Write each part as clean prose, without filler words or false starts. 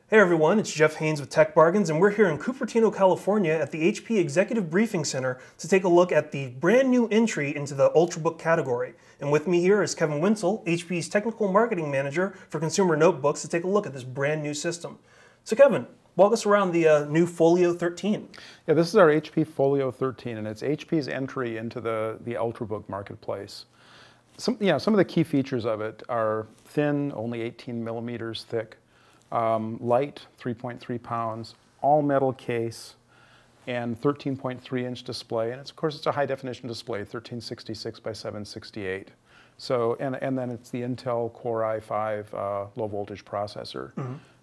Hey everyone, it's Jeff Haynes with Tech Bargains, and we're here in Cupertino, California at the HP Executive Briefing Center to take a look at the brand new entry into the Ultrabook category. And with me here is Kevin Winsel, HP's Technical Marketing Manager for Consumer Notebooks, to take a look at this brand new system. So Kevin, walk us around the new Folio 13. Yeah, this is our HP Folio 13, and it's HP's entry into the Ultrabook marketplace. Some of the key features of it are thin, only 18 millimeters thick, light, 3.3 pounds, all metal case, and 13.3-inch display. And of course, it's a high-definition display, 1366 by 768. So, and then it's the Intel Core i5 low-voltage processor.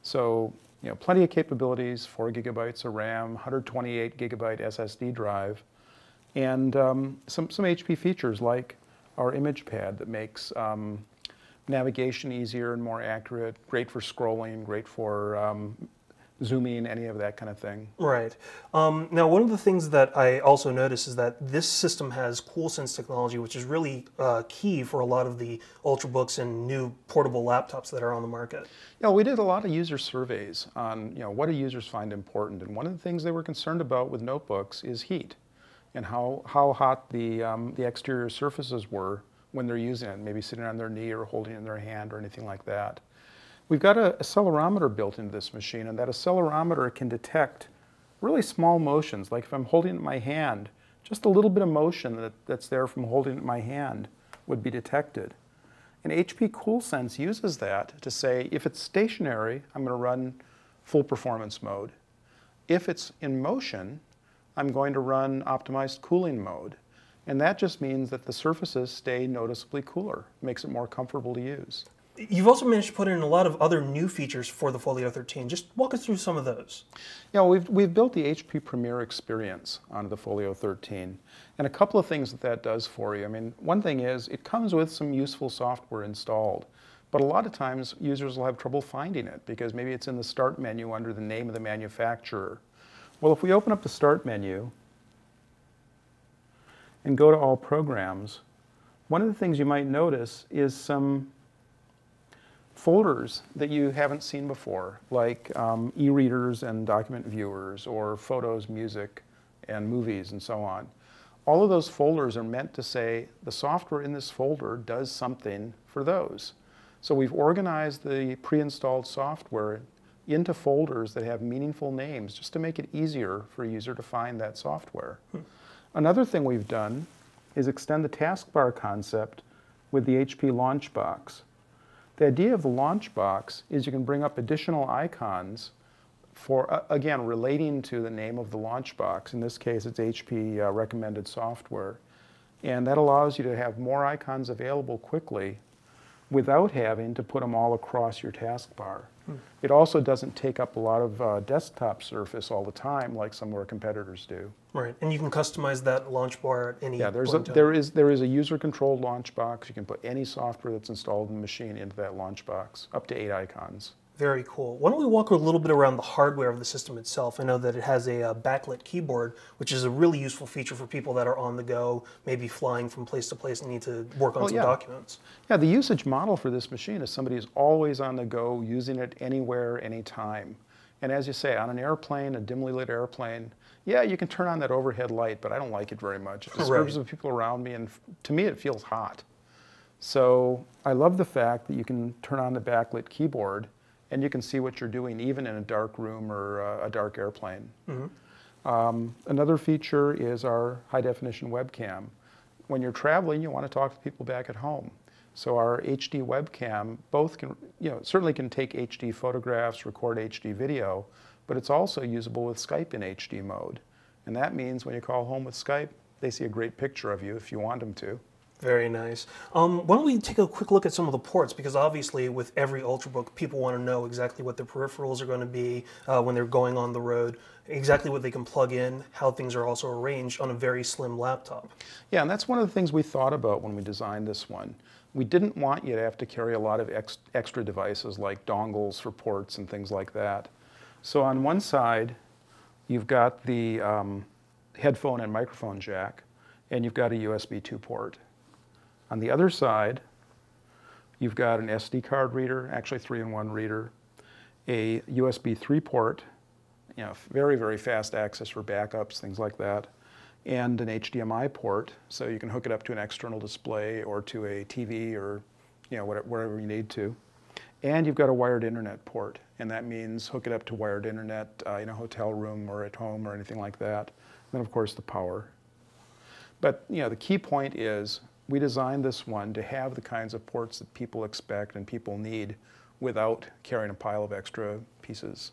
So, plenty of capabilities: 4 gigabytes of RAM, 128 gigabyte SSD drive, and some HP features like our image pad that makes navigation easier and more accurate, great for scrolling, great for zooming, any of that kind of thing. Right. Now, one of the things that I also noticed is that this system has CoolSense technology, which is really key for a lot of the Ultrabooks and new portable laptops that are on the market. Yeah, we did a lot of user surveys on what do users find important, and one of the things they were concerned about with notebooks is heat and how hot the exterior surfaces were when they're using it, maybe sitting on their knee or holding it in their hand or anything like that. We've got a accelerometer built into this machine, and that accelerometer can detect really small motions. Like if I'm holding it in my hand, just a little bit of motion that's there from holding it in my hand would be detected. And HP CoolSense uses that to say, if it's stationary, I'm going to run full performance mode. If it's in motion, I'm going to run optimized cooling mode. And that just means that the surfaces stay noticeably cooler, makes it more comfortable to use. You've also managed to put in a lot of other new features for the Folio 13. Just walk us through some of those. Yeah, we've built the HP Premier experience onto the Folio 13. And a couple of things that does for you. I mean, one thing is it comes with some useful software installed. But a lot of times users will have trouble finding it because maybe it's in the Start menu under the name of the manufacturer. Well, if we open up the Start menu and go to All Programs, one of the things you might notice is some folders that you haven't seen before, like e-readers and document viewers, or photos, music, and movies, and so on. All of those folders are meant to say the software in this folder does something for those. So we've organized the pre-installed software into folders that have meaningful names just to make it easier for a user to find that software. Another thing we've done is extend the taskbar concept with the HP Launchbox. The idea of the Launchbox is you can bring up additional icons for, again, relating to the name of the Launchbox. In this case, it's HP recommended software. And that allows you to have more icons available quickly without having to put them all across your taskbar. It also doesn't take up a lot of desktop surface all the time like some of our competitors do. Right, and you can customize that launch bar at any point in time. there is a user-controlled launch box. You can put any software that's installed in the machine into that launch box, up to 8 icons. Very cool. Why don't we walk a little bit around the hardware of the system itself? I know that it has a backlit keyboard, which is a really useful feature for people that are on the go, maybe flying from place to place and need to work on some documents. Yeah, the usage model for this machine is somebody who's always on the go, using it anywhere, anytime. And as you say, on an airplane, a dimly lit airplane, yeah, you can turn on that overhead light, but I don't like it very much. It disturbs the people around me, and to me it feels hot. So I love the fact that you can turn on the backlit keyboard and you can see what you're doing even in a dark room or a dark airplane. Another feature is our high-definition webcam. When you're traveling, you want to talk to people back at home. So our HD webcam both can, certainly can take HD photographs, record HD video, but it's also usable with Skype in HD mode. And that means when you call home with Skype, they see a great picture of you if you want them to. Very nice. Why don't we take a quick look at some of the ports, because obviously with every Ultrabook, people want to know exactly what their peripherals are going to be when they're going on the road, exactly what they can plug in, how things are also arranged on a very slim laptop. Yeah, and that's one of the things we thought about when we designed this one. We didn't want you to have to carry a lot of extra devices like dongles for ports and things like that. So on one side, you've got the headphone and microphone jack, and you've got a USB 2 port. On the other side, you've got an SD card reader, actually 3-in-1 reader, a USB 3 port, very, very fast access for backups, things like that, and an HDMI port, so you can hook it up to an external display or to a TV or wherever you need to. And you've got a wired internet port, and that means hook it up to wired internet in a hotel room or at home or anything like that. And then, of course, the power. But the key point is we designed this one to have the kinds of ports that people expect and people need without carrying a pile of extra pieces.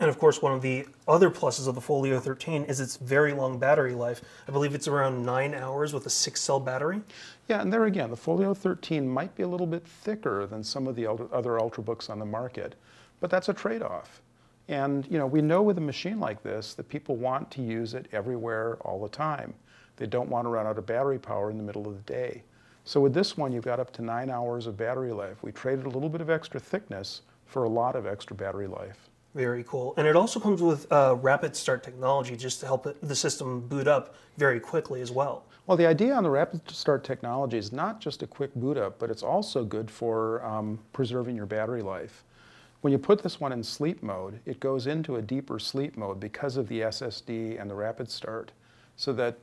And of course, one of the other pluses of the Folio 13 is its very long battery life. I believe it's around 9 hours with a 6-cell battery. Yeah, and there again, the Folio 13 might be a little bit thicker than some of the other Ultrabooks on the market, but that's a trade-off. And we know with a machine like this that people want to use it everywhere all the time. They don't want to run out of battery power in the middle of the day. So with this one, you've got up to 9 hours of battery life. We traded a little bit of extra thickness for a lot of extra battery life. Very cool. And it also comes with rapid start technology just to help the system boot up very quickly as well. Well, the idea on the rapid start technology is not just a quick boot up, but it's also good for preserving your battery life. When you put this one in sleep mode, it goes into a deeper sleep mode because of the SSD and the rapid start, so that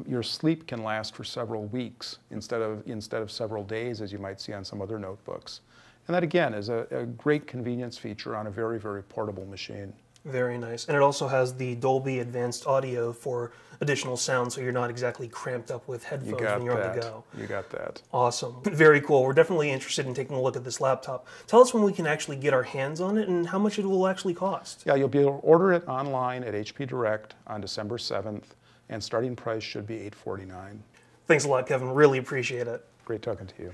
your sleep can last for several weeks instead of several days, as you might see on some other notebooks. And that, again, is a great convenience feature on a very, very portable machine. Very nice. And it also has the Dolby Advanced Audio for additional sound, so you're not exactly cramped up with headphones when you're on the go. You got that. Awesome. Very cool. We're definitely interested in taking a look at this laptop. Tell us when we can actually get our hands on it and how much it will actually cost. Yeah, you'll be able to order it online at HP Direct on December 7th, and starting price should be $849. Thanks a lot, Kevin. Really appreciate it. Great talking to you.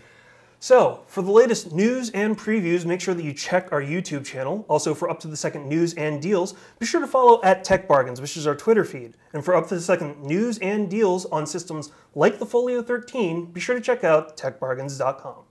So, for the latest news and previews, make sure that you check our YouTube channel. Also, for up-to-the-second news and deals, be sure to follow @TechBargains, which is our Twitter feed. And for up-to-the-second news and deals on systems like the Folio 13, be sure to check out techbargains.com.